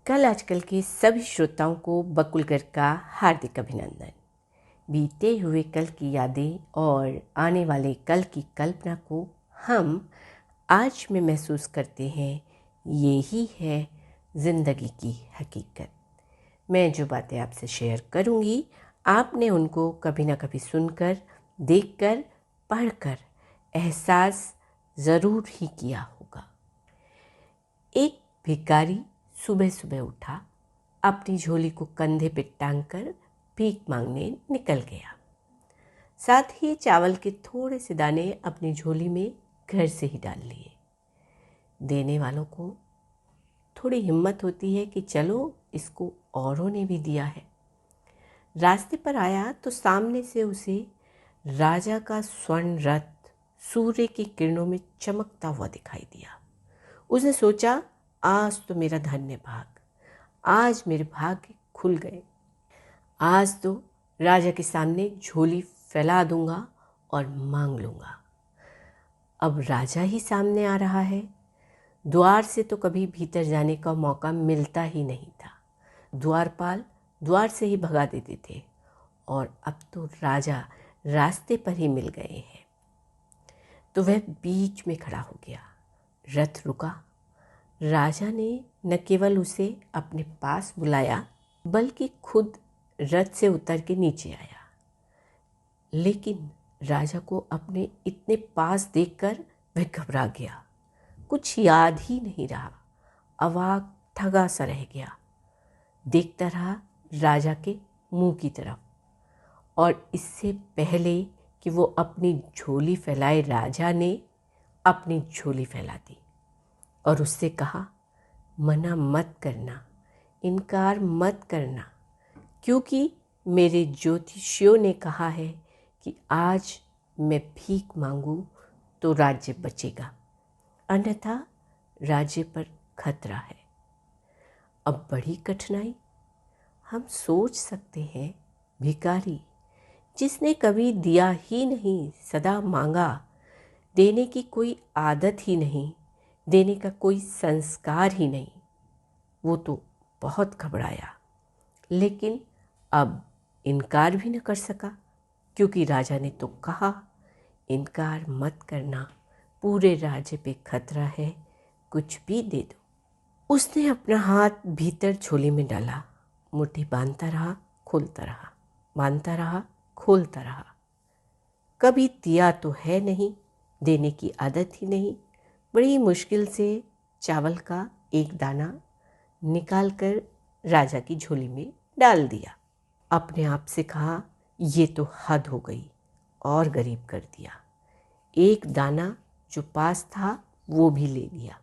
कल आजकल के सभी श्रोताओं को बकुलगढ़ का हार्दिक अभिनंदन। बीते हुए कल की यादें और आने वाले कल की कल्पना को हम आज में महसूस करते हैं। यही है ज़िंदगी की हकीकत। मैं जो बातें आपसे शेयर करूंगी, आपने उनको कभी ना कभी सुनकर, देखकर, पढ़कर एहसास ज़रूर ही किया होगा। एक भिखारी सुबह सुबह उठा, अपनी झोली को कंधे पे टांग कर भीख मांगने निकल गया। साथ ही चावल के थोड़े से दाने अपनी झोली में घर से ही डाल लिए। देने वालों को थोड़ी हिम्मत होती है कि चलो इसको औरों ने भी दिया है। रास्ते पर आया तो सामने से उसे राजा का स्वर्ण रथ सूर्य की किरणों में चमकता हुआ दिखाई दिया। उसने सोचा, आज तो मेरा धन्य भाग, आज मेरे भाग्य खुल गए। आज तो राजा के सामने झोली फैला दूंगा और मांग लूंगा। अब राजा ही सामने आ रहा है। द्वार से तो कभी भीतर जाने का मौका मिलता ही नहीं था। द्वारपाल द्वार से ही भगा देते थे और अब तो राजा रास्ते पर ही मिल गए हैं। तो वह बीच में खड़ा हो गया। रथ रुका। राजा ने न केवल उसे अपने पास बुलाया, बल्कि खुद रथ से उतर के नीचे आया। लेकिन राजा को अपने इतने पास देखकर वह घबरा गया। कुछ याद ही नहीं रहा। अवाक ठगा सा रह गया। देखता रहा राजा के मुंह की तरफ, और इससे पहले कि वो अपनी झोली फैलाए, राजा ने अपनी झोली फैला दी और उससे कहा, मना मत करना, इनकार मत करना, क्योंकि मेरे ज्योतिषियों ने कहा है कि आज मैं भीख मांगूं तो राज्य बचेगा, अन्यथा राज्य पर खतरा है। अब बड़ी कठिनाई। हम सोच सकते हैं, भिखारी जिसने कभी दिया ही नहीं, सदा मांगा, देने की कोई आदत ही नहीं, देने का कोई संस्कार ही नहीं, वो तो बहुत घबराया। लेकिन अब इनकार भी न कर सका, क्योंकि राजा ने तो कहा, इनकार मत करना, पूरे राज्य पे खतरा है, कुछ भी दे दो। उसने अपना हाथ भीतर झोली में डाला, मुट्ठी बांधता रहा, खोलता रहा, बांधता रहा, खोलता रहा। कभी दिया तो है नहीं, देने की आदत ही नहीं। बड़ी मुश्किल से चावल का एक दाना निकाल कर राजा की झोली में डाल दिया। अपने आप से कहा, ये तो हद हो गई, और गरीब कर दिया। एक दाना जो पास था वो भी ले लिया।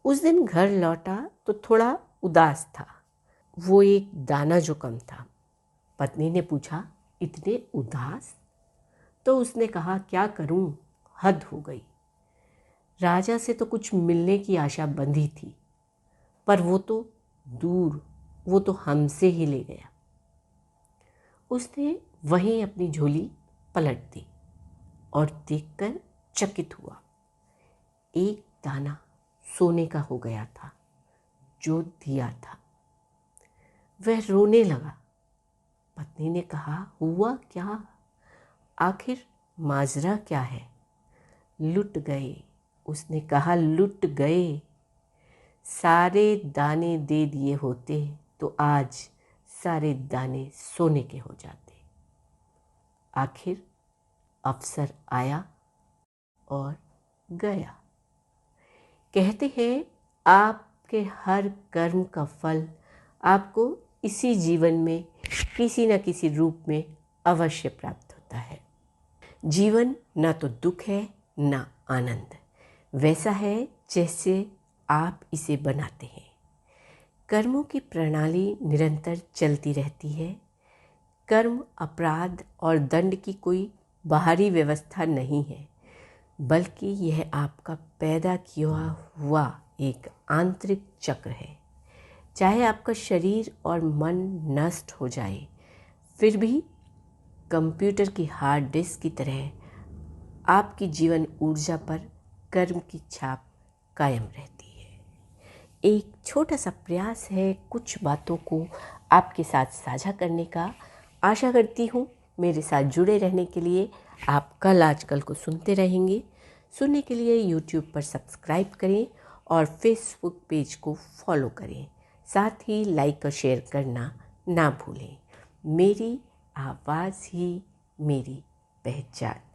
उस दिन घर लौटा तो थोड़ा उदास था। वो एक दाना जो कम था। पत्नी ने पूछा, इतने उदास? तो उसने कहा, क्या करूं, हद हो गई। राजा से तो कुछ मिलने की आशा बंधी थी, पर वो तो दूर, वो तो हमसे ही ले गया। उसने वहीं अपनी झोली पलट दी और देखकर चकित हुआ। एक दाना सोने का हो गया था, जो दिया था। वह रोने लगा। पत्नी ने कहा, हुआ क्या? आखिर माजरा क्या है? लुट गए। उसने कहा, लुट गए। सारे दाने दे दिए होते तो आज सारे दाने सोने के हो जाते। आखिर अवसर आया और गया। कहते हैं, आपके हर कर्म का फल आपको इसी जीवन में किसी न किसी रूप में अवश्य प्राप्त होता है। जीवन ना तो दुख है ना आनंद, वैसा है जैसे आप इसे बनाते हैं। कर्मों की प्रणाली निरंतर चलती रहती है। कर्म, अपराध और दंड की कोई बाहरी व्यवस्था नहीं है, बल्कि यह आपका पैदा किया हुआ एक आंतरिक चक्र है। चाहे आपका शरीर और मन नष्ट हो जाए, फिर भी कंप्यूटर की हार्ड डिस्क की तरह आपकी जीवन ऊर्जा पर कर्म की छाप कायम रहती है। एक छोटा सा प्रयास है कुछ बातों को आपके साथ साझा करने का। आशा करती हूँ मेरे साथ जुड़े रहने के लिए। आप कल आजकल को सुनते रहेंगे। सुनने के लिए YouTube पर सब्सक्राइब करें और फेसबुक पेज को फॉलो करें। साथ ही लाइक और शेयर करना ना भूलें। मेरी आवाज़ ही मेरी पहचान।